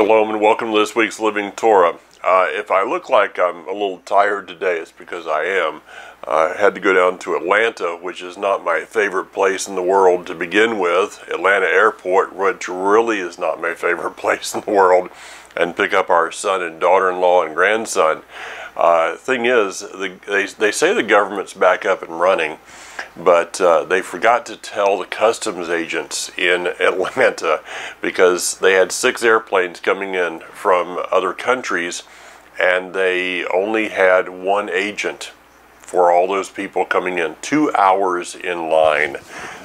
Shalom and welcome to this week's Living Torah. If I look like I'm a little tired today, it's because I am. I had to go down to Atlanta, which is not my favorite place in the world to begin with. Atlanta Airport, which really is not my favorite place in the world, and pick up our son and daughter-in-law and grandson. Thing is, they say the government's back up and running, but they forgot to tell the customs agents in Atlanta because they had 6 airplanes coming in from other countries, and they only had 1 agent for all those people coming in. 2 hours in line.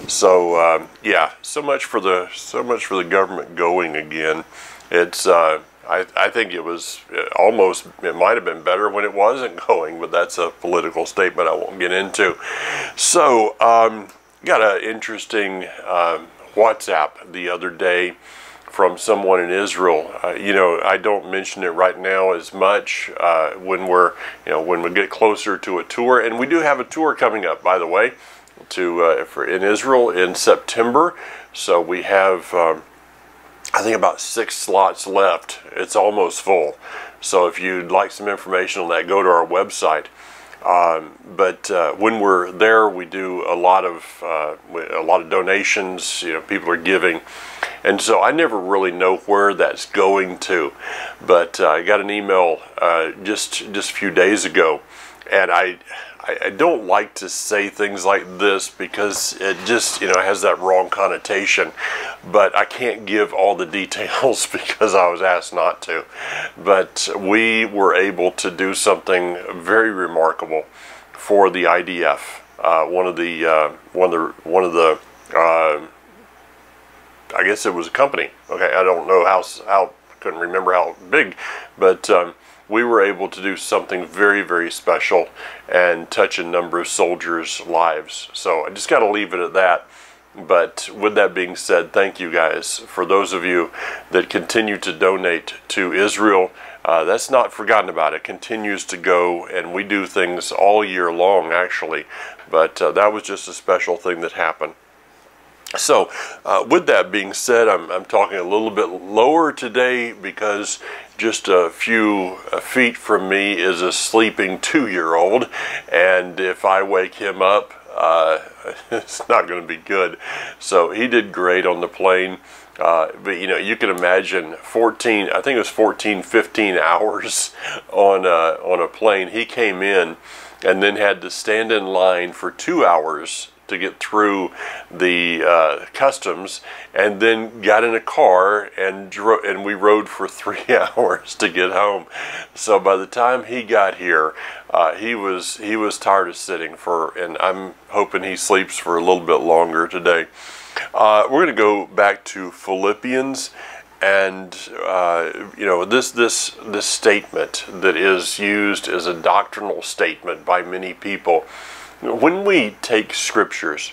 So yeah, so much for the government going again. It's I think it was almost, it might have been better when it wasn't going, but that's a political statement I won't get into. So, got an interesting WhatsApp the other day from someone in Israel. You know, I don't mention it right now as much when we get closer to a tour, and we do have a tour coming up, by the way, in Israel in September. So we have I think about 6 slots left. It's almost full. So if you'd like some information on that, go to our website. But when we're there, we do a lot of donations. You know, people are giving, and so I never really know where that's going to. But I got an email just a few days ago, and I don't like to say things like this because it just, you know, has that wrong connotation, but I can't give all the details because I was asked not to. But we were able to do something very remarkable for the IDF. One of the I guess it was a company. Okay, I don't know how couldn't remember how big, but we were able to do something very, very special and touch a number of soldiers' lives. So I just got to leave it at that. But with that being said, thank you guys. For those of you that continue to donate to Israel, that's not forgotten about. It continues to go, and we do things all year long, actually. But that was just a special thing that happened. So, with that being said, I'm talking a little bit lower today because just a few feet from me is a sleeping 2-year-old, and if I wake him up, it's not going to be good. So he did great on the plane, but you know, you can imagine 14, I think it was 14, 15 hours on a plane. He came in and then had to stand in line for 2 hours to get through the customs, and then got in a car and we rode for 3 hours to get home. So by the time he got here, he was tired of sitting and I'm hoping he sleeps for a little bit longer today. We're going to go back to Philippians, and you know, this statement that is used as a doctrinal statement by many people. When we take scriptures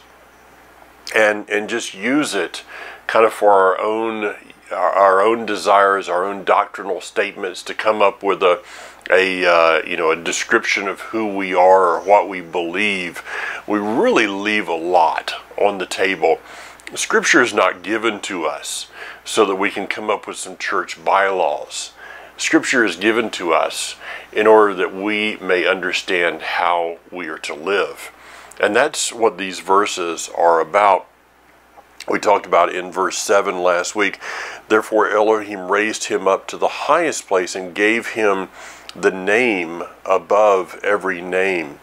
and just use it kind of for our own desires, our own doctrinal statements to come up with a description of who we are or what we believe, we really leave a lot on the table. Scripture is not given to us so that we can come up with some church bylaws. Scripture is given to us in order that we may understand how we are to live. And that's what these verses are about. We talked about in verse 7 last week. Therefore Elohim raised him up to the highest place and gave him the name above every name.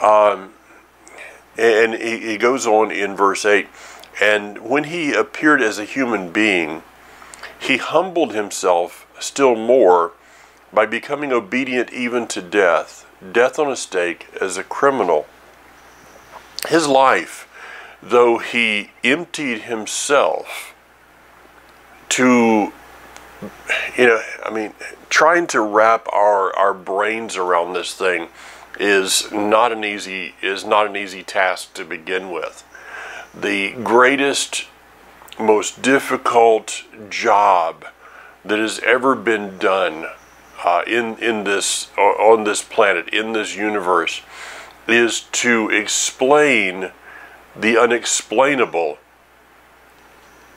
And he goes on in verse 8. And when he appeared as a human being, he humbled himself still more by becoming obedient even to death on a stake as a criminal. His life, though he emptied himself to, you know, I mean, trying to wrap our brains around this thing is not an easy task to begin with. The greatest, most difficult job that has ever been done on this planet, in this universe, is to explain the unexplainable,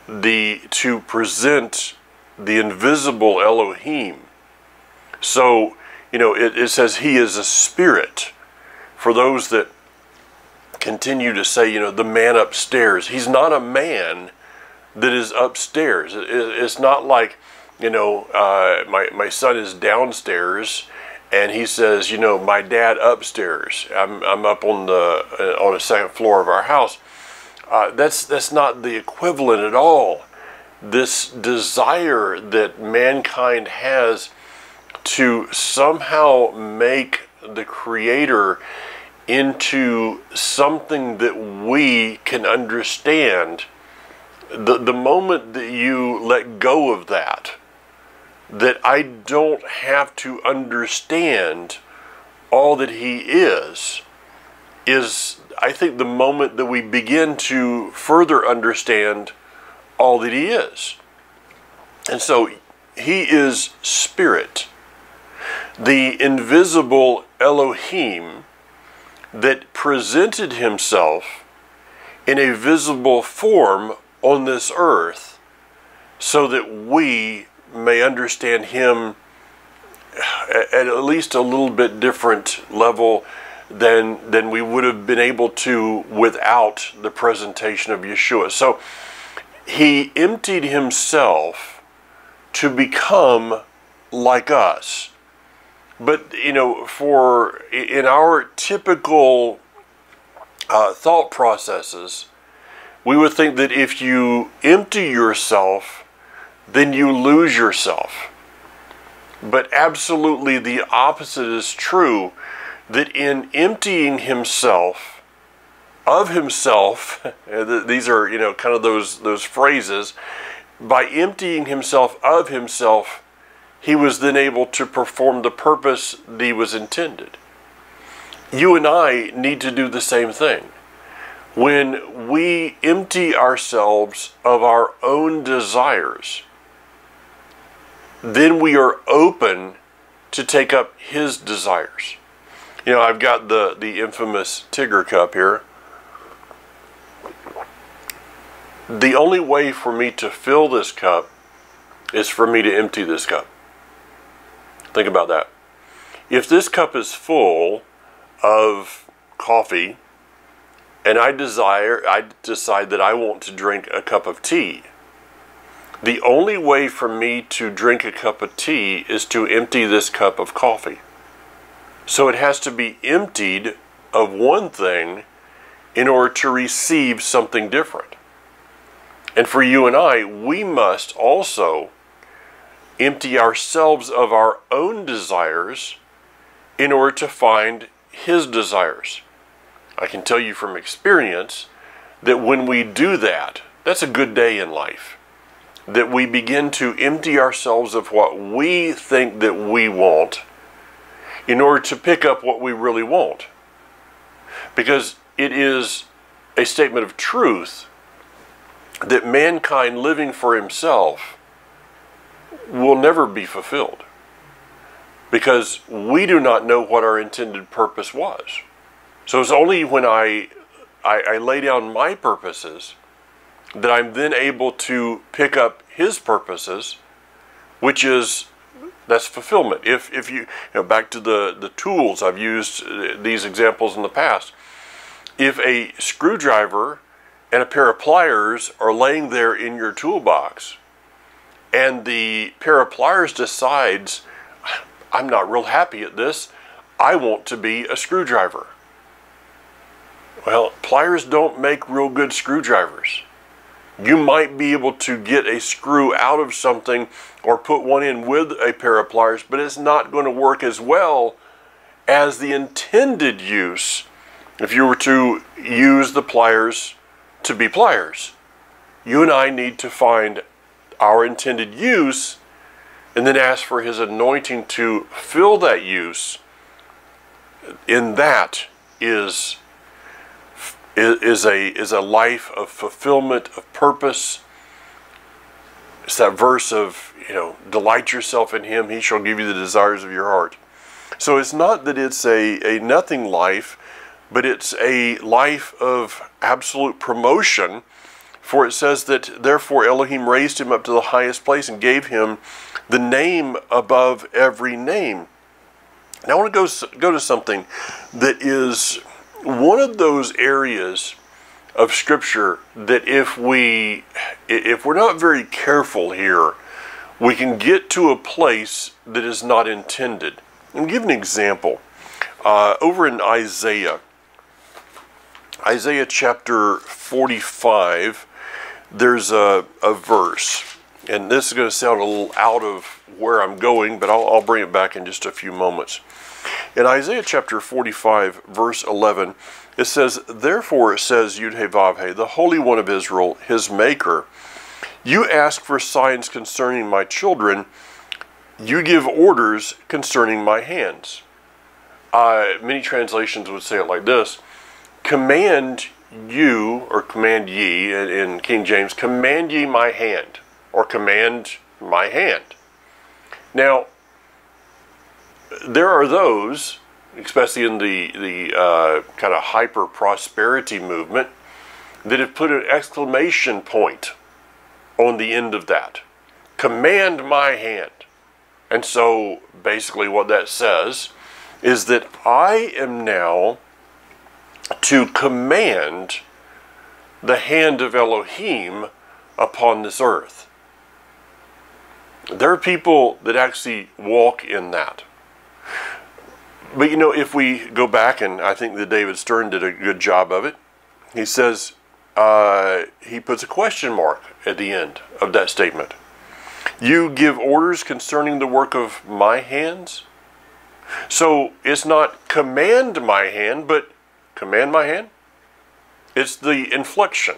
to present the invisible Elohim. So, it says he is a spirit. For those that continue to say, the man upstairs, he's not a man that is upstairs. It's not like, my son is downstairs and he says, my dad upstairs. I'm up on the second floor of our house. That's not the equivalent at all. This desire that mankind has to somehow make the Creator into something that we can understand, the moment that you let go of that I don't have to understand all that he is I think the moment that we begin to further understand all that he is. And so he is spirit, the invisible Elohim that presented himself in a visible form on this earth so that we may understand him at least a little bit different level than we would have been able to without the presentation of Yeshua. So he emptied himself to become like us. But, for in our typical thought processes, we would think that if you empty yourself, then you lose yourself. But absolutely the opposite is true, that in emptying himself of himself, these are, kind of those phrases, by emptying himself of himself, he was then able to perform the purpose that he was intended. You and I need to do the same thing. When we empty ourselves of our own desires, then we are open to take up his desires. I've got the infamous Tigger cup here. The only way for me to fill this cup is for me to empty this cup. Think about that. If this cup is full of coffee and I decide that I want to drink a cup of tea, the only way for me to drink a cup of tea is to empty this cup of coffee. So it has to be emptied of one thing in order to receive something different. And for you and I, we must also empty ourselves of our own desires in order to find his desires. I can tell you from experience that when we do that, that's a good day in life. That we begin to empty ourselves of what we think that we want in order to pick up what we really want. Because it is a statement of truth that mankind living for himself will never be fulfilled. Because we do not know what our intended purpose was. So it's only when I lay down my purposes that I'm then able to pick up his purposes, which is, that's fulfillment. If you back to the tools, I've used these examples in the past. If a screwdriver and a pair of pliers are laying there in your toolbox, and the pair of pliers decides, I'm not real happy at this, I want to be a screwdriver. Well, pliers don't make real good screwdrivers. You might be able to get a screw out of something or put one in with a pair of pliers, but it's not going to work as well as the intended use if you were to use the pliers to be pliers. You and I need to find our intended use and then ask for his anointing to fill that use. And that is a life of fulfillment, of purpose. It's that verse of, delight yourself in him, he shall give you the desires of your heart. So it's not that it's a nothing life, but it's a life of absolute promotion, For it says that, therefore Elohim raised him up to the highest place and gave him the name above every name. Now I want to go to something that is one of those areas of Scripture that if we're not very careful here, we can get to a place that is not intended. I'll give an example. Over in Isaiah chapter 45, there's a verse, and this is going to sound a little out of where I'm going, but I'll bring it back in just a few moments. In Isaiah chapter 45, verse 11, it says, therefore, says Yud-Heh-Vav-Heh, the Holy One of Israel, his Maker, you ask for signs concerning my children, you give orders concerning my hands. Many translations would say it like this, command you, or command ye, in King James, command ye my hand, or command my hand. Now, there are those, especially in the kind of hyper-prosperity movement, that have put an exclamation point on the end of that. Command my hand. And so, basically what that says is that I am now to command the hand of Elohim upon this earth. There are people that actually walk in that. But you know, if we go back, and I think that David Stern did a good job of it, he says, he puts a question mark at the end of that statement. You give orders concerning the work of my hands? So it's not command my hand, but command my hand? It's the inflection.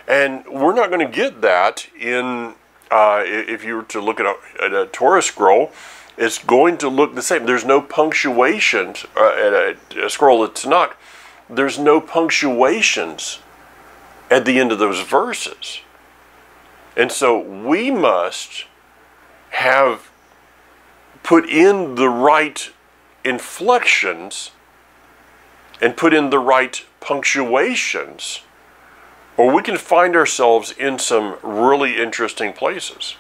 And we're not going to get that in, if you were to look at a Torah scroll, it's going to look the same. There's no punctuations at a scroll of Tanakh. There's no punctuations at the end of those verses. And so we must have put in the right inflections and put in the right punctuations, or we can find ourselves in some really interesting places.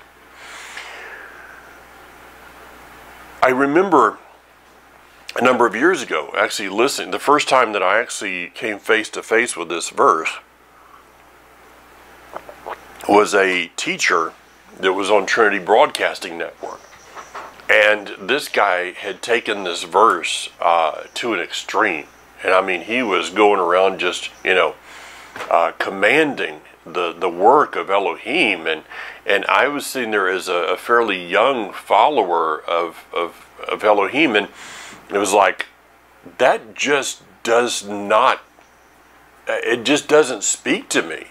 I remember a number of years ago actually listening, the first time that I actually came face to face with this verse was a teacher that was on Trinity Broadcasting Network. And this guy had taken this verse to an extreme. And I mean, he was going around just, you know, commanding the work of Elohim. And I was sitting there as a fairly young follower of Elohim. And it was like, that just does not, it just doesn't speak to me.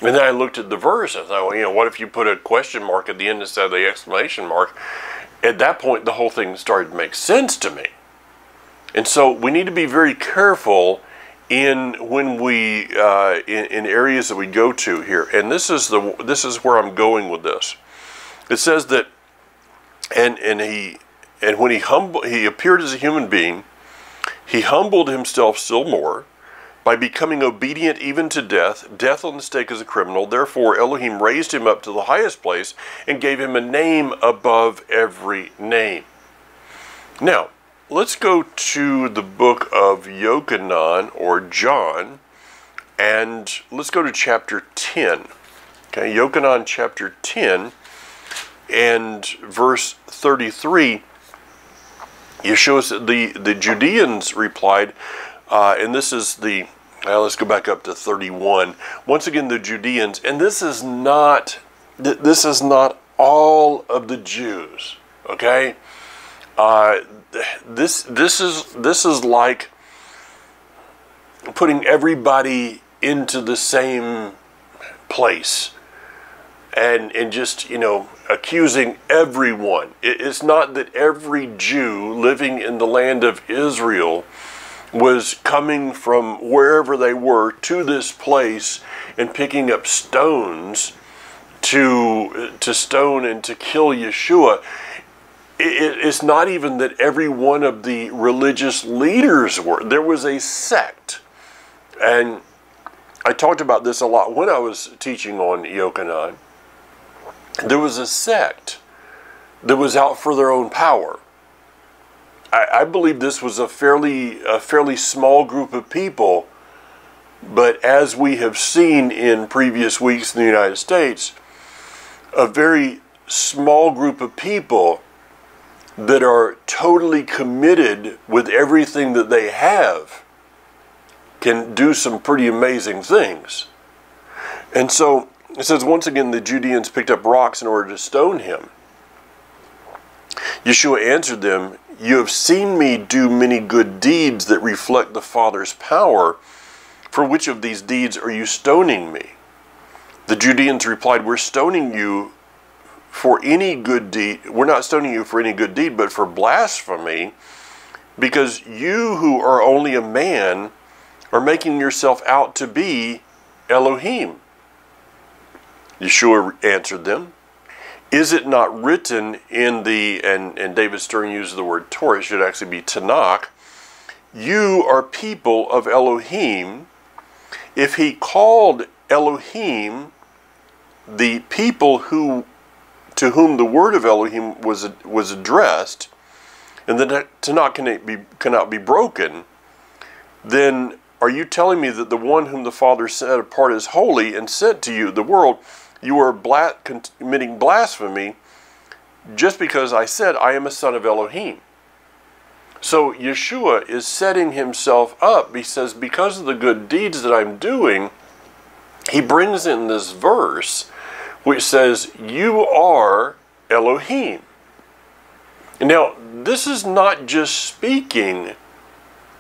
And then I looked at the verse. I thought, well, you know, what if you put a question mark at the end instead of the exclamation mark? At that point, the whole thing started to make sense to me. And so we need to be very careful when we in areas that we go to here. And this is where I'm going with this. It says that, and when he appeared as a human being, he humbled himself still more, by becoming obedient even to death, death on the stake as a criminal. Therefore Elohim raised him up to the highest place and gave him a name above every name. Now, let's go to the book of Yochanan, or John, and let's go to chapter 10. Okay, Yochanan chapter 10 and verse 33. Yeshua said, the Judeans replied, and this is the, let's go back up to 31. Once again, the Judeans, and this is not all of the Jews, okay? This is like putting everybody into the same place and just, you know, accusing everyone. It's not that every Jew living in the land of Israel was coming from wherever they were to this place and picking up stones to stone and to kill Yeshua. It's not even that every one of the religious leaders were. There was a sect, and I talked about this a lot when I was teaching on Yochanan. There was a sect that was out for their own power. I believe this was a fairly small group of people, but as we have seen in previous weeks in the United States, a very small group of people that are totally committed with everything that they have can do some pretty amazing things. And so it says, once again, the Judeans picked up rocks in order to stone him. Yeshua answered them, "You have seen me do many good deeds that reflect the Father's power. For which of these deeds are you stoning me?" The Judeans replied, "We're stoning you for any good deed. We're not stoning you for any good deed, but for blasphemy, because you who are only a man are making yourself out to be Elohim." Yeshua answered them, "Is it not written in the," and David Stern uses the word Torah, it should actually be Tanakh, "You are people of Elohim." If he called Elohim the people to whom the word of Elohim was addressed, and the Tanakh cannot be broken, then are you telling me that the one whom the Father set apart as holy and sent to you, the world, you are committing blasphemy just because I said I am a son of Elohim? So Yeshua is setting himself up. He says, because of the good deeds that I'm doing, he brings in this verse which says, you are Elohim. Now, this is not just speaking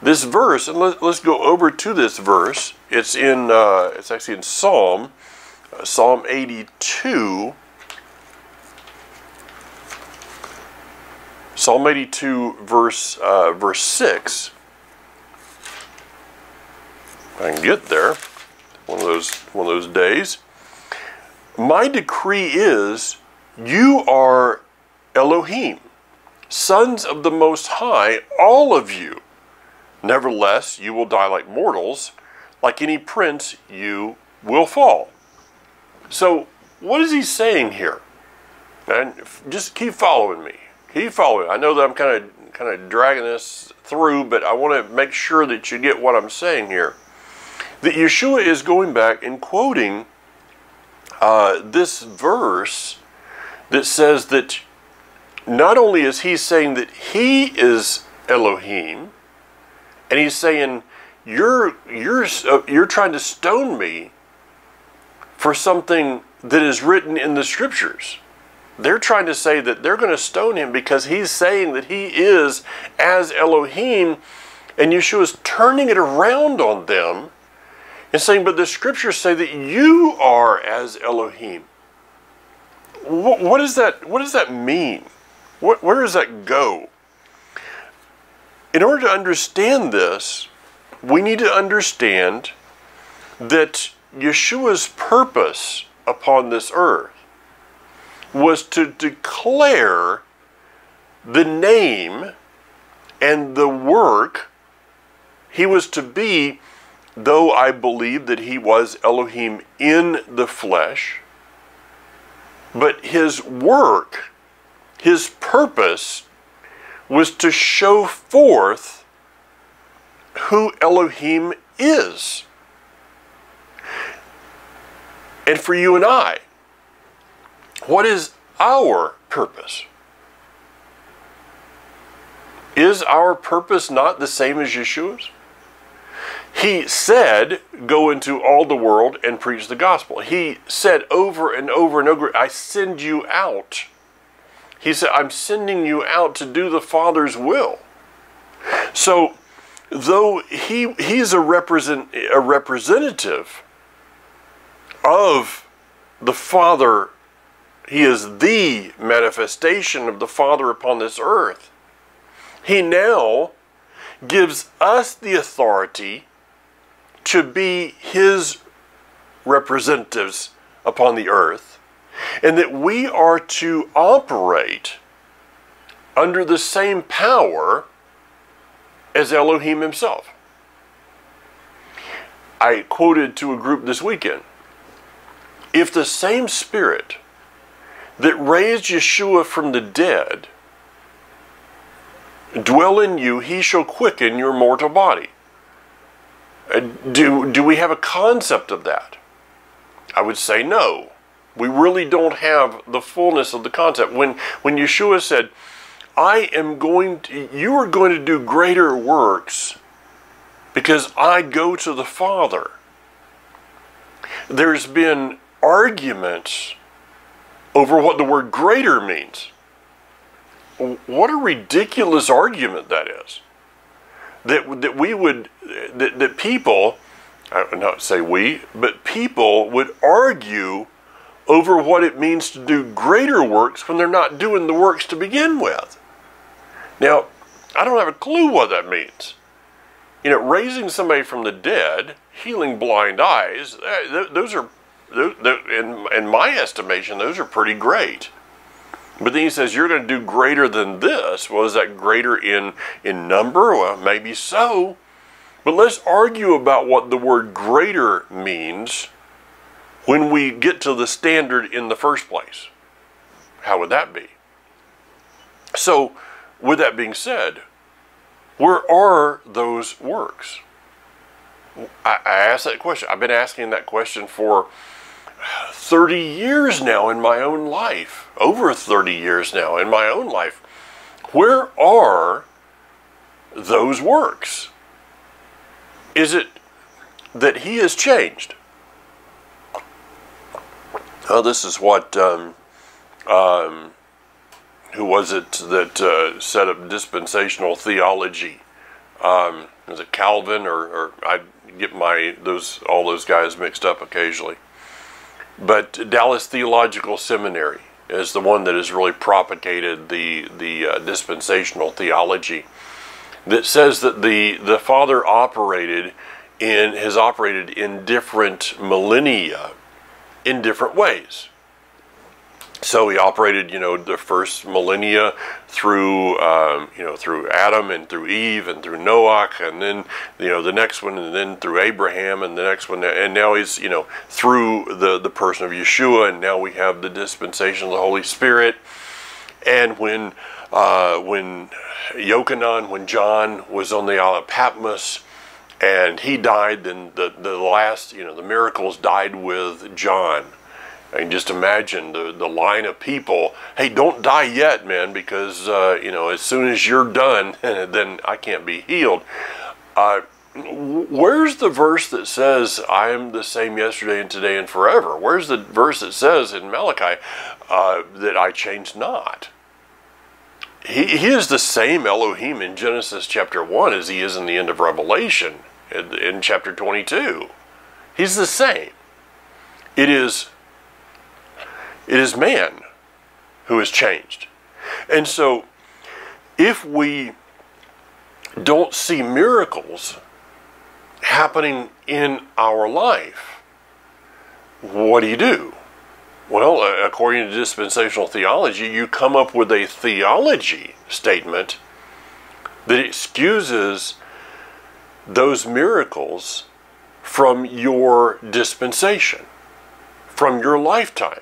this verse, and let's go over to this verse. It's actually in Psalm 82. Psalm 82, verse 6. If I can get there, one of those days. My decree is, you are Elohim, sons of the Most High, all of you. Nevertheless, you will die like mortals. Like any prince, you will fall. So, what is he saying here? And just keep following me. Keep following. I know that I'm kind of dragging this through, but I want to make sure that you get what I'm saying here. That Yeshua is going back and quoting this verse that says that not only is he saying that he is Elohim, and he's saying you're trying to stone me for something that is written in the scriptures. They're trying to say that they're going to stone him because he's saying that he is as Elohim, and Yeshua's turning it around on them and saying, but the scriptures say that you are as Elohim. What does that mean? Where does that go? In order to understand this, we need to understand that Yeshua's purpose upon this earth was to declare the name and the work he was to be, though I believe that he was Elohim in the flesh. But his work, his purpose, was to show forth who Elohim is. And for you and I, what is our purpose? Is our purpose not the same as Yeshua's? He said, go into all the world and preach the gospel. He said over and over and over, I send you out. He said, I'm sending you out to do the Father's will. So, though he's a representative of the Father, he is the manifestation of the Father upon this earth. He now gives us the authority to be his representatives upon the earth, and that we are to operate under the same power as Elohim himself. I quoted to a group this weekend, if the same Spirit that raised Yeshua from the dead dwell in you, he shall quicken your mortal body. Do we have a concept of that? I would say no. We really don't have the fullness of the concept. When Yeshua said, you are going to do greater works because I go to the Father. There's been arguments over what the word greater means. What a ridiculous argument that is. That people, I would not say we, but people would argue over what it means to do greater works when they're not doing the works to begin with. Now, I don't have a clue what that means. Raising somebody from the dead, healing blind eyes, those are, in my estimation, those are pretty great. But then he says, you're going to do greater than this. Well, is that greater in number? Well, maybe so. But let's argue about what the word greater means when we get to the standard in the first place. How would that be? So, with that being said, where are those works? I asked that question. I've been asking that question for 30 years now in my own life. Over 30 years now in my own life. Where are those works? Is it that he has changed? Oh, this is what, who was it that set up dispensational theology? Was it Calvin or I get all those guys mixed up occasionally. But Dallas Theological Seminary is the one that has really propagated the dispensational theology that says that the Father has operated in different millennia in different ways. So he operated, the first millennia through, through Adam and through Eve and through Noah, and then, the next one, and then through Abraham, and the next one, and now he's, through the person of Yeshua, and now we have the dispensation of the Holy Spirit. And when John was on the Isle of Patmos, and he died, then the last, the miracles died with John. I can just imagine the line of people, hey, don't die yet, man, because, as soon as you're done, then I can't be healed. Where's the verse that says, I am the same yesterday and today and forever? Where's the verse that says in Malachi that I change not? He is the same Elohim in Genesis chapter 1 as he is in the end of Revelation in chapter 22. He's the same. It is man who has changed. And so, if we don't see miracles happening in our life, what do? Well, according to dispensational theology, you come up with a theology statement that excuses those miracles from your dispensation, from your lifetime.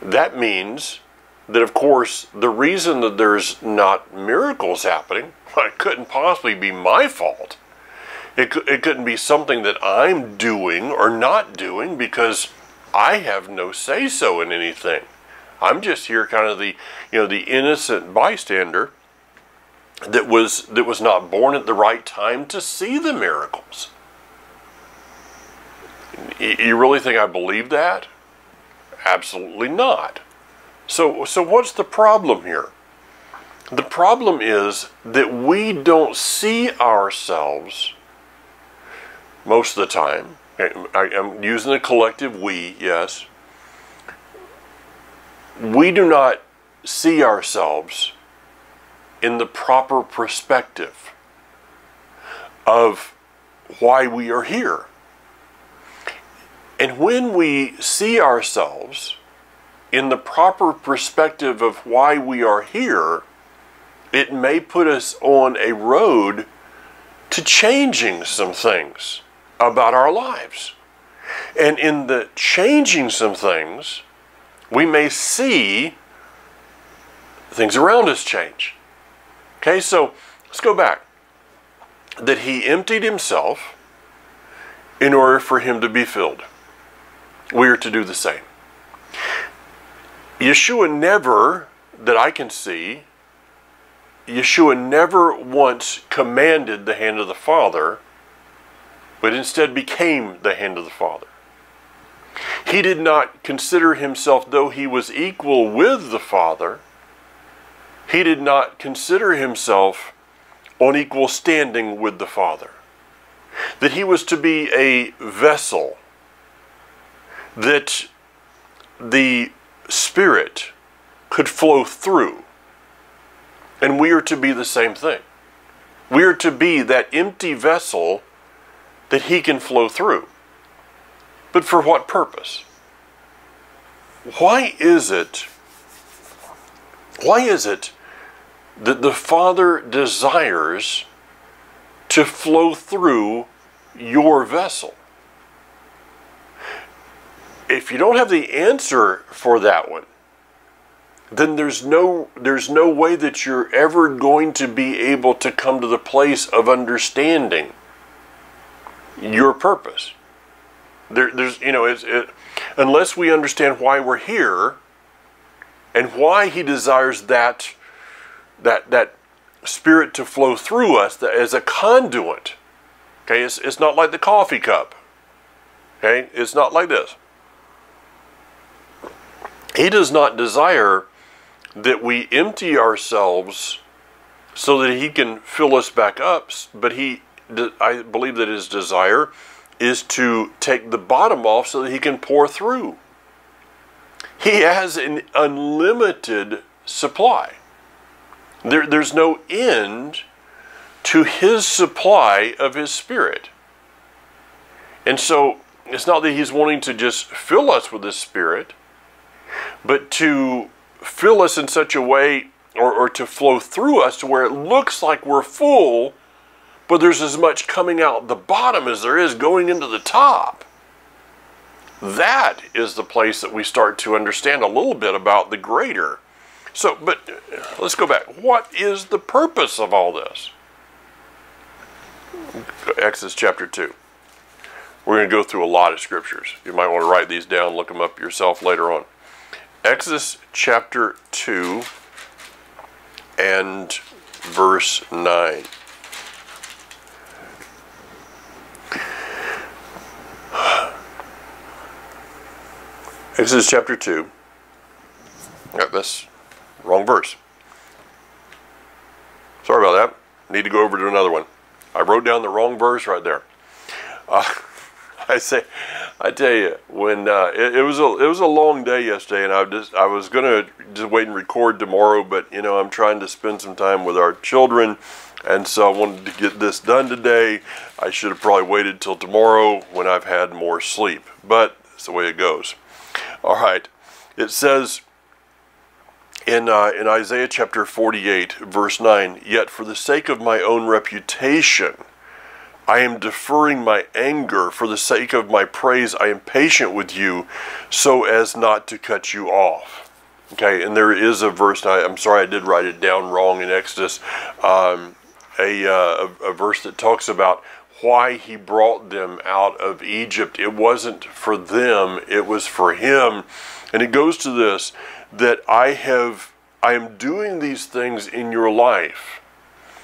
That means that, of course, the reason that there's not miracles happening, it couldn't possibly be my fault. It couldn't be something that I'm doing or not doing because I have no say-so in anything. I'm just here kind of the innocent bystander that was not born at the right time to see the miracles. You really think I believe that? Absolutely not. So what's the problem here? The problem is that we don't see ourselves most of the time. I'm using the collective we, yes. We do not see ourselves in the proper perspective of why we are here. And when we see ourselves in the proper perspective of why we are here, it may put us on a road to changing some things about our lives. And in the changing some things, we may see things around us change. Okay, so let's go back. That he emptied himself in order for him to be filled. We are to do the same. Yeshua never, that I can see, Yeshua never once commanded the hand of the Father, but instead became the hand of the Father. He did not consider himself, though he was equal with the Father, he did not consider himself on equal standing with the Father. That he was to be a vessel, that the Spirit could flow through. And we are to be the same thing. We are to be that empty vessel that he can flow through. But for what purpose? Why is it that the Father desires to flow through your vessel? If you don't have the answer for that one, then there's no way that you're ever going to be able to come to the place of understanding your purpose. Unless we understand why we're here and why he desires that Spirit to flow through us as a conduit. Okay, it's not like the coffee cup. Okay, it's not like this. He does not desire that we empty ourselves so that he can fill us back up, but I believe that his desire is to take the bottom off so that he can pour through. He has an unlimited supply. There's no end to his supply of his Spirit. And so it's not that he's wanting to just fill us with his Spirit, but to fill us in such a way, or to flow through us to where it looks like we're full, but there's as much coming out the bottom as there is going into the top. That is the place that we start to understand a little bit about the greater. So, but let's go back. What is the purpose of all this? Exodus chapter 2. We're going to go through a lot of scriptures. You might want to write these down, look them up yourself later on. Exodus chapter 2 and verse 9. Exodus chapter 2. That's wrong verse. Sorry about that. Need to go over to another one. I wrote down the wrong verse right there. I tell you, when it was a long day yesterday, and I was gonna just wait and record tomorrow, but I'm trying to spend some time with our children, and so I wanted to get this done today. I should have probably waited till tomorrow when I've had more sleep, but it's the way it goes. All right, it says in Isaiah chapter 48, verse 9, "Yet for the sake of my own reputation, I am deferring my anger. For the sake of my praise, I am patient with you, so as not to cut you off." Okay, and there is a verse, I'm sorry I did write it down wrong in Exodus, a verse that talks about why he brought them out of Egypt. It wasn't for them, it was for him. And it goes to this, that I am doing these things in your life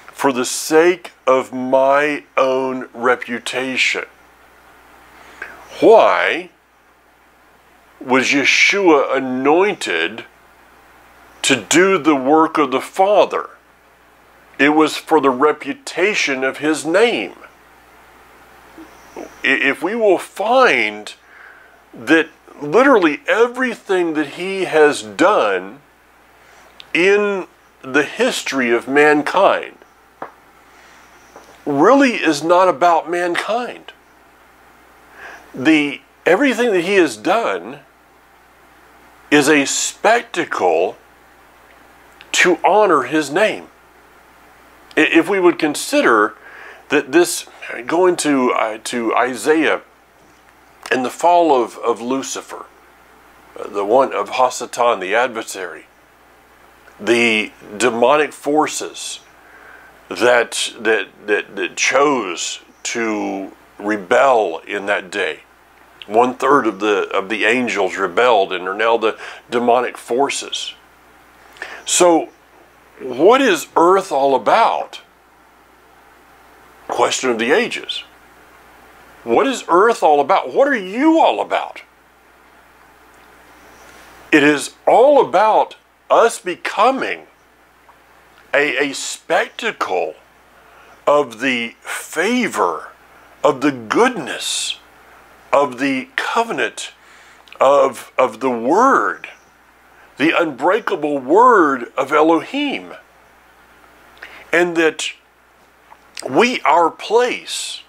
for the sake of my own reputation. Why was Yeshua anointed to do the work of the Father? It was for the reputation of his name. If we will find that literally everything that he has done in the history of mankind really is not about mankind. Everything that he has done is a spectacle to honor his name. If we would consider that this, going to Isaiah, in the fall of Lucifer, the one of Hasatan, the adversary, the demonic forces that chose to rebel in that day. 1/3 of the angels rebelled and are now the demonic forces. So, what is earth all about? Question of the ages. What is earth all about? What are you all about? It is all about us becoming a spectacle of the favor, of the goodness, of the covenant, of the word, the unbreakable word of Elohim. And that our place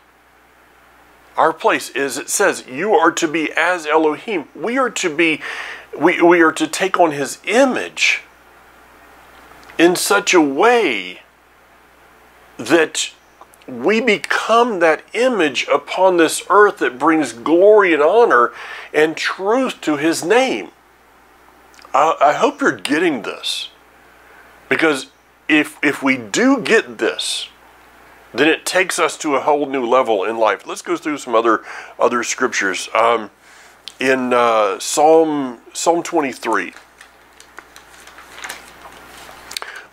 is, it says, you are to be as Elohim. We are to take on his image in such a way that we become that image upon this earth that brings glory and honor and truth to his name. I hope you're getting this, because if we do get this, then it takes us to a whole new level in life. Let's go through some other scriptures. In Psalm 23.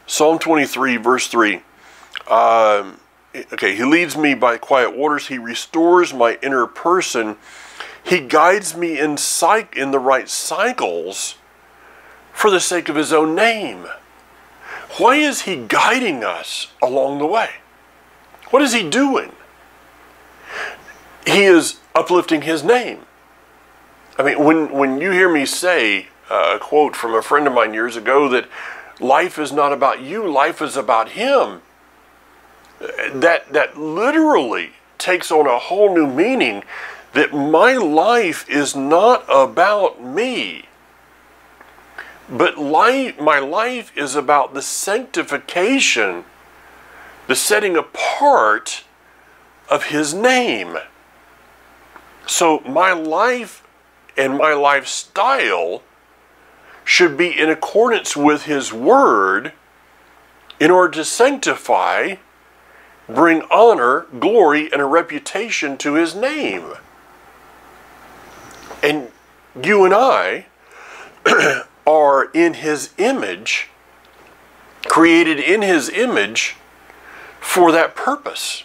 Psalm 23, verse 3. Okay, he leads me by quiet waters. He restores my inner person. He guides me in the right cycles for the sake of his own name. Why is he guiding us along the way? What is he doing? He is uplifting his name. I mean, when you hear me say a quote from a friend of mine years ago that life is not about you, life is about him, that literally takes on a whole new meaning, that my life is not about me, but my life is about the sanctification, the setting apart of his name. So my life and my lifestyle should be in accordance with his word in order to sanctify, bring honor, glory, and a reputation to his name. And you and I are in his image, created in his image for that purpose.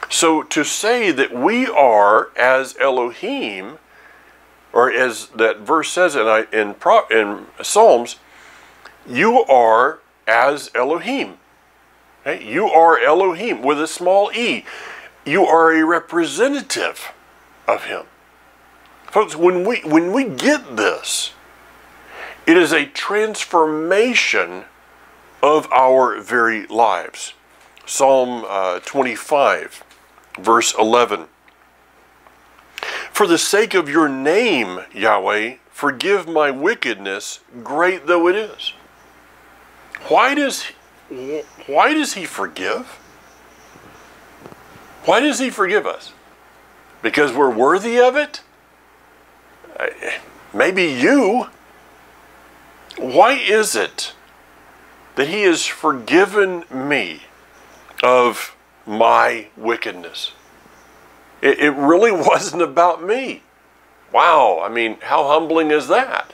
So to say that we are as Elohim, or as that verse says in Psalms, you are as Elohim. Okay? You are Elohim with a small e. You are a representative of him. Folks, when we get this, it is a transformation of our very lives. Psalm 25, verse 11. For the sake of your name, Yahweh, forgive my wickedness, great though it is. Why does he forgive? Why does he forgive us? Because we're worthy of it? Maybe you. Why is it that he has forgiven me of my wickedness? It really wasn't about me. Wow, I mean, how humbling is that?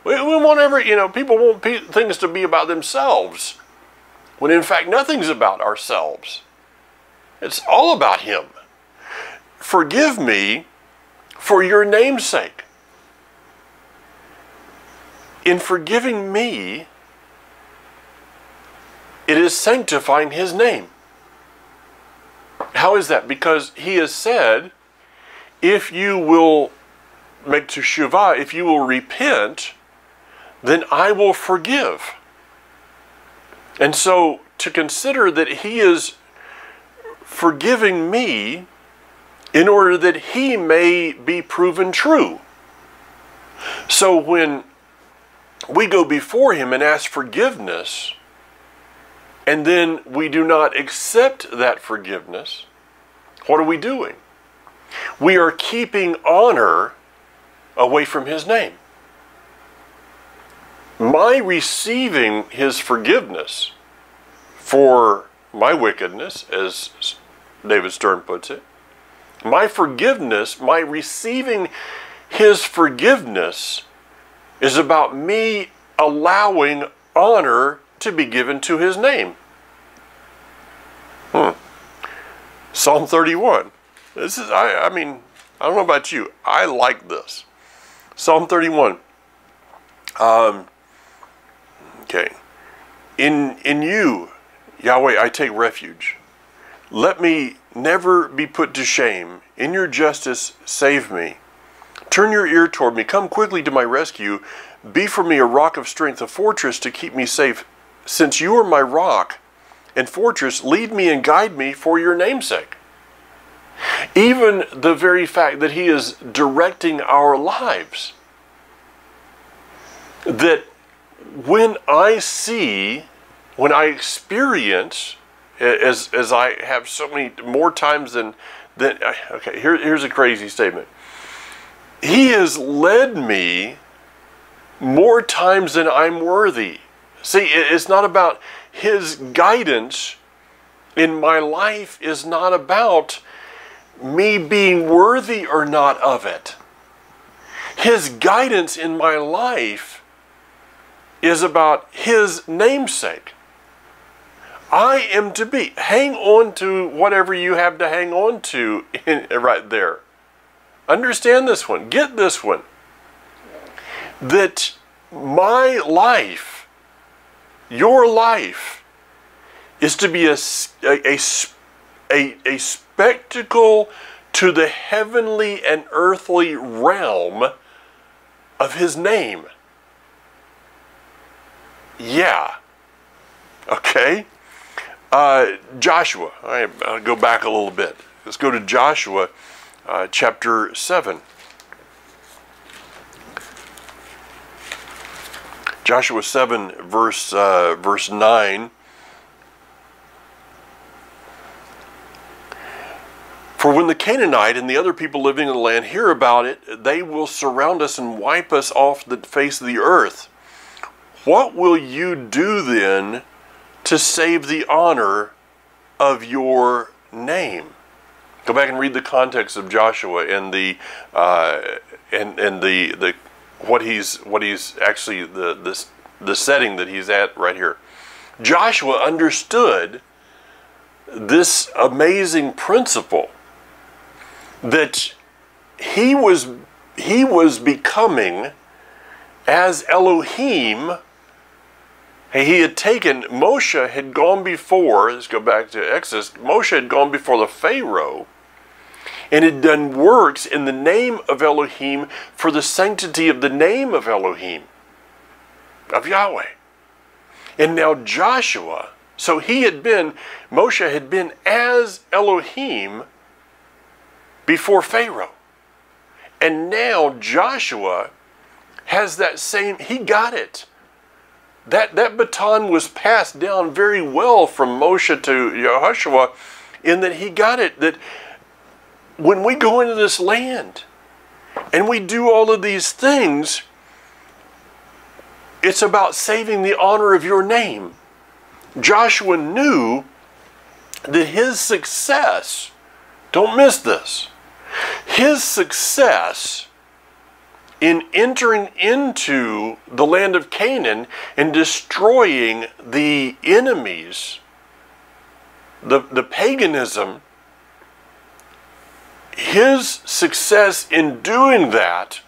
We won't ever, people want things to be about themselves, when in fact nothing's about ourselves. It's all about him. Forgive me for your name's sake. In forgiving me, it is sanctifying his name. How is that? Because he has said, if you will make teshuvah, if you will repent, then I will forgive. And so to consider that he is forgiving me in order that he may be proven true. So when we go before him and ask forgiveness, and then we do not accept that forgiveness, what are we doing? We are keeping honor away from his name. My receiving his forgiveness for my wickedness, as David Stern puts it, my forgiveness, my receiving his forgiveness is about me allowing honor to be given to his name. Psalm 31. This is, I mean, I don't know about you. I like this. Psalm 31. Okay. In you, Yahweh, I take refuge. Let me never be put to shame. In your justice, save me. Turn your ear toward me. Come quickly to my rescue. Be for me a rock of strength, a fortress to keep me safe. Since you are my rock and fortress, lead me and guide me for your name's sake. Even the very fact that he is directing our lives, that when I see, when I experience, as I have so many more times than okay, here's a crazy statement. He has led me more times than I'm worthy. See, it's not about his guidance in my life is not about me being worthy or not of it. His guidance in my life is about his namesake. I am to be. Hang on to whatever you have to hang on to right there. Understand this one. Get this one. That my life, your life, is to be a spectacle to the heavenly and earthly realm of his name. Yeah. Okay. Joshua. I'll go back a little bit. Let's go to Joshua chapter 7. Joshua 7 verse 9. For when the Canaanite and the other people living in the land hear about it, they will surround us and wipe us off the face of the earth. What will you do then to save the honor of your name? Go back and read the context of Joshua and the what he's actually the setting that he's at right here. Joshua understood this amazing principle that he was becoming as Elohim. He had taken, Moshe had gone before, let's go back to Exodus, Moshe had gone before the Pharaoh and had done works in the name of Elohim for the sanctity of the name of Elohim, of Yahweh. And now Joshua, so Moshe had been as Elohim before Pharaoh. And now Joshua has that same, he got it. That baton was passed down very well from Moshe to Yeshua in that he got it, that when we go into this land and we do all of these things, it's about saving the honor of your name. Joshua knew that his success, don't miss this, his success in entering into the land of Canaan and destroying the enemies, the paganism, his success in doing that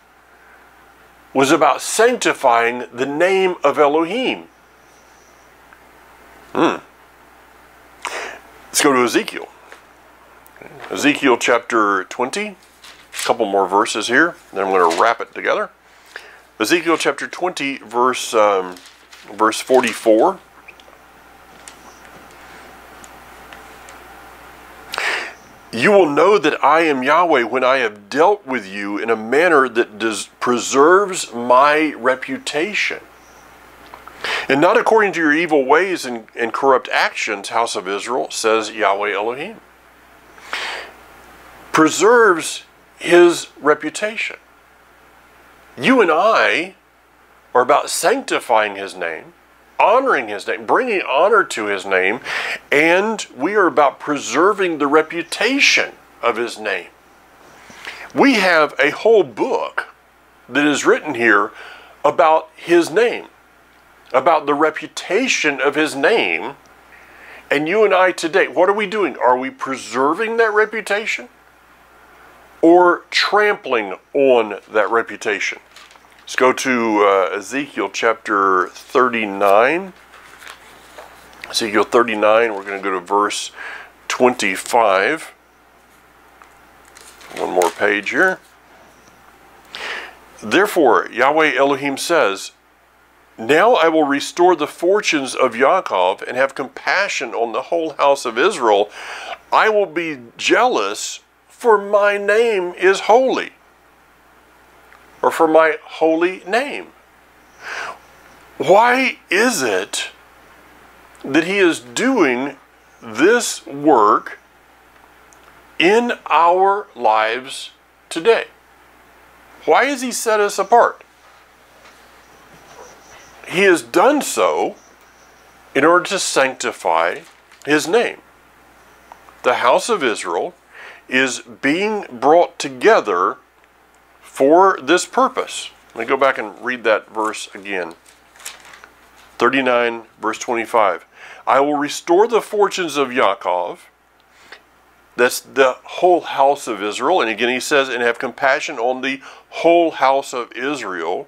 was about sanctifying the name of Elohim. Let's go to Ezekiel. Ezekiel chapter 20. A couple more verses here, then I'm going to wrap it together. Ezekiel chapter 20, verse 44. You will know that I am Yahweh when I have dealt with you in a manner that preserves my reputation. And not according to your evil ways and corrupt actions, house of Israel, says Yahweh Elohim. Preserves his reputation. You and I are about sanctifying his name, honoring his name, bringing honor to his name, and we are about preserving the reputation of his name. We have a whole book that is written here about his name, about the reputation of his name. And you and I today, what are we doing? Are we preserving that reputation or trampling on that reputation? Let's go to Ezekiel chapter 39. Ezekiel 39, we're going to go to verse 25. One more page here. Therefore, Yahweh Elohim says, now I will restore the fortunes of Yaakov and have compassion on the whole house of Israel. I will be jealous, for my name is holy. Or for my holy name. Why is it that he is doing this work in our lives today? Why has he set us apart? He has done so in order to sanctify his name. The house of Israel is being brought together for this purpose. Let me go back and read that verse again. 39 verse 25. I will restore the fortunes of Yaakov. That's the whole house of Israel. And again he says, and have compassion on the whole house of Israel.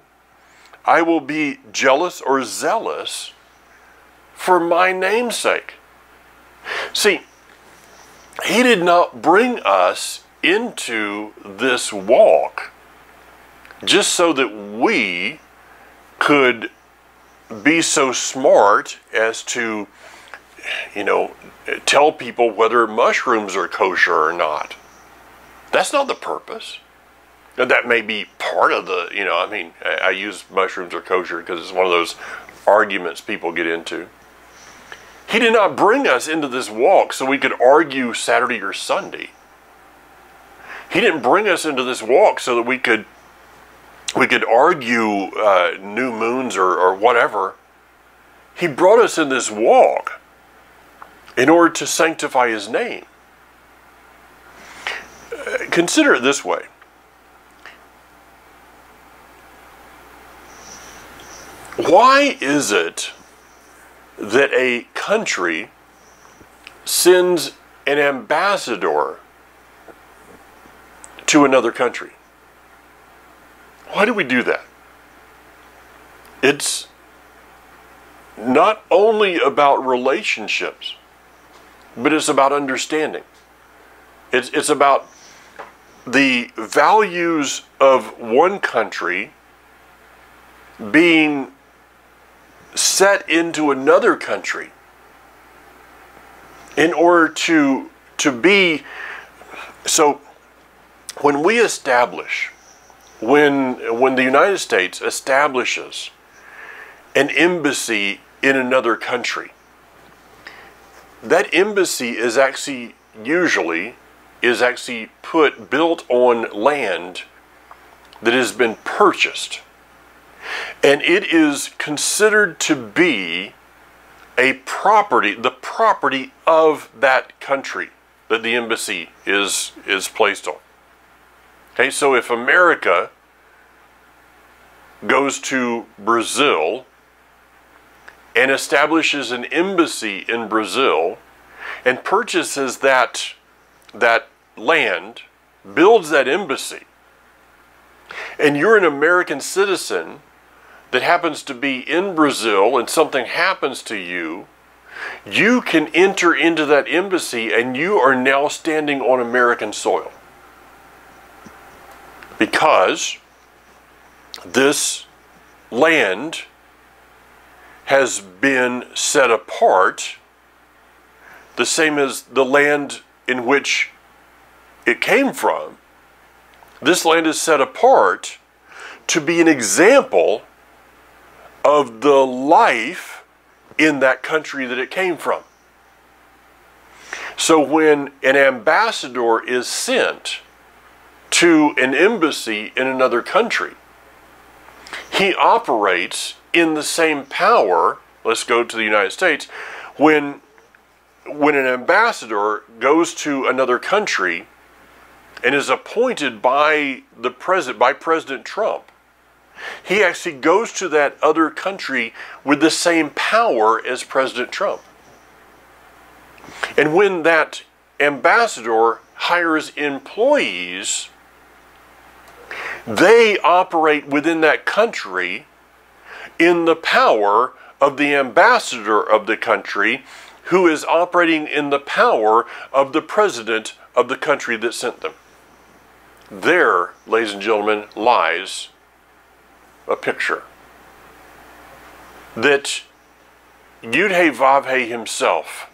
I will be jealous or zealous for my name's sake. See, he did not bring us into this walk just so that we could be so smart as to, tell people whether mushrooms are kosher or not. That's not the purpose. Now, that may be part of the, I use mushrooms are kosher because it's one of those arguments people get into. He did not bring us into this walk so we could argue Saturday or Sunday. He didn't bring us into this walk so that we could argue new moons or whatever. He brought us in this walk in order to sanctify his name. Consider it this way. Why is it that a country sends an ambassador to another country? Why do we do that? It's not only about relationships, but it's about understanding. It's about the values of one country being set into another country in order to be. So when we establish, when the United States establishes an embassy in another country, that embassy is actually built on land that has been purchased. And it is considered to be the property of that country that the embassy is placed on. Okay, so if America goes to Brazil and establishes an embassy in Brazil and purchases that land, builds that embassy, and you're an American citizen that happens to be in Brazil and something happens to you, you can enter into that embassy and you are now standing on American soil. Because this land has been set apart, the same as the land in which it came from. This land is set apart to be an example of the life in that country that it came from. So when an ambassador is sent to an embassy in another country, he operates in the same power. Let's go to the United States. When an ambassador goes to another country and is appointed by President Trump, he actually goes to that other country with the same power as President Trump. And when that ambassador hires employees, they operate within that country in the power of the ambassador of the country, who is operating in the power of the president of the country that sent them. There, ladies and gentlemen, lies a picture that Yud-He-Vav-He himself,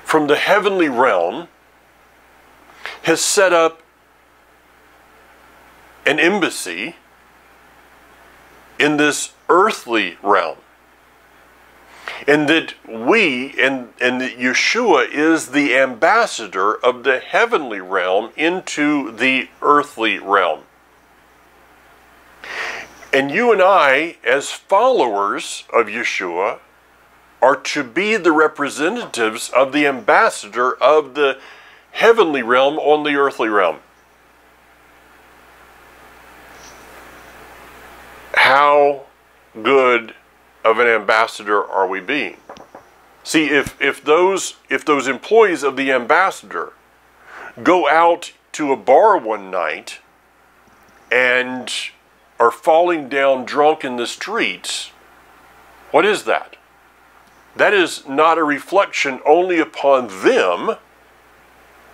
from the heavenly realm, has set up an embassy in this earthly realm. And that that Yeshua is the ambassador of the heavenly realm into the earthly realm. And you and I, as followers of Yeshua, are to be the representatives of the ambassador of the heavenly realm on the earthly realm. How good of an ambassador are we being? See, if those employees of the ambassador go out to a bar one night and are falling down drunk in the streets, what is that? That is not a reflection only upon them,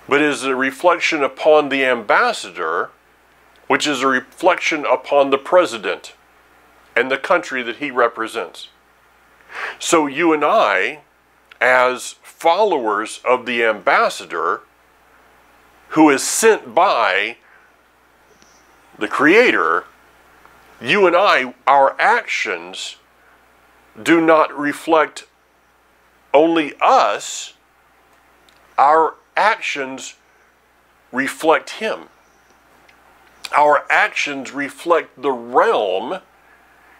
but is a reflection upon the ambassador, which is a reflection upon the president and the country that he represents. So you and I, as followers of the ambassador who is sent by the Creator, you and I, our actions do not reflect only us. Our actions reflect Him. Our actions reflect the realm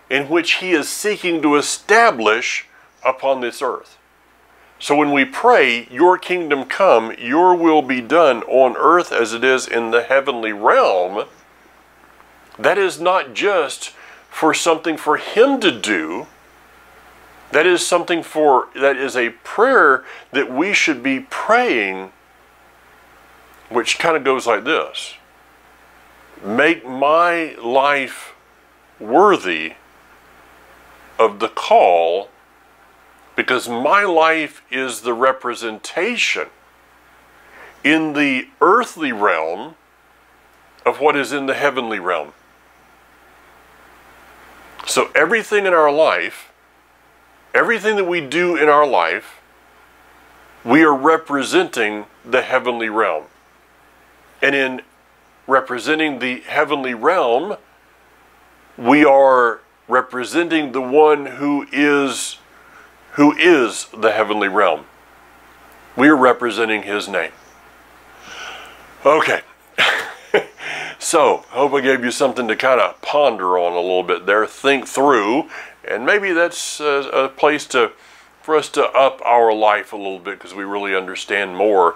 in which He is seeking to establish upon this earth. So when we pray, your kingdom come, your will be done on earth as it is in the heavenly realm, that is not just for something for Him to do. That is that is a prayer that we should be praying, which kind of goes like this: make my life worthy of the call, because my life is the representation in the earthly realm of what is in the heavenly realm. So everything in our life, everything that we do in our life, we are representing the heavenly realm. And in representing the heavenly realm, we are representing the one who is the heavenly realm. We are representing His name. Okay. So, hope I gave you something to kind of ponder on a little bit there, think through, and maybe that's a place for us to up our life a little bit, because we really understand more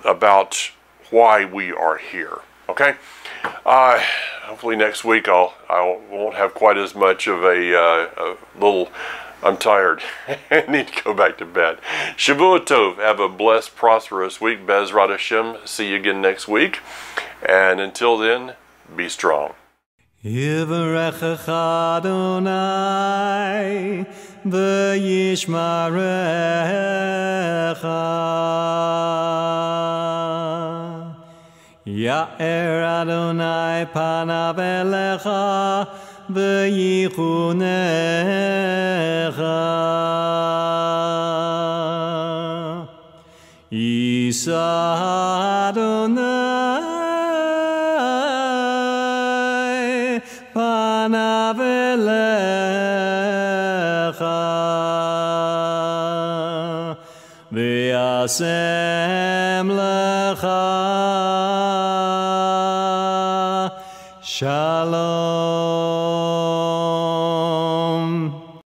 about why we are here. Okay? Hopefully next week I won't have quite as much of a little. I'm tired. I need to go back to bed. Shavua Tov. Have a blessed, prosperous week. Bezrat Hashem. See you again next week. And until then, be strong. Yivarechecha Adonai v'yishmarecha. Ya'er Adonai panav elecha v'yichunecha. Yisa Adonai panav elecha v'yasem lecha. Shalom.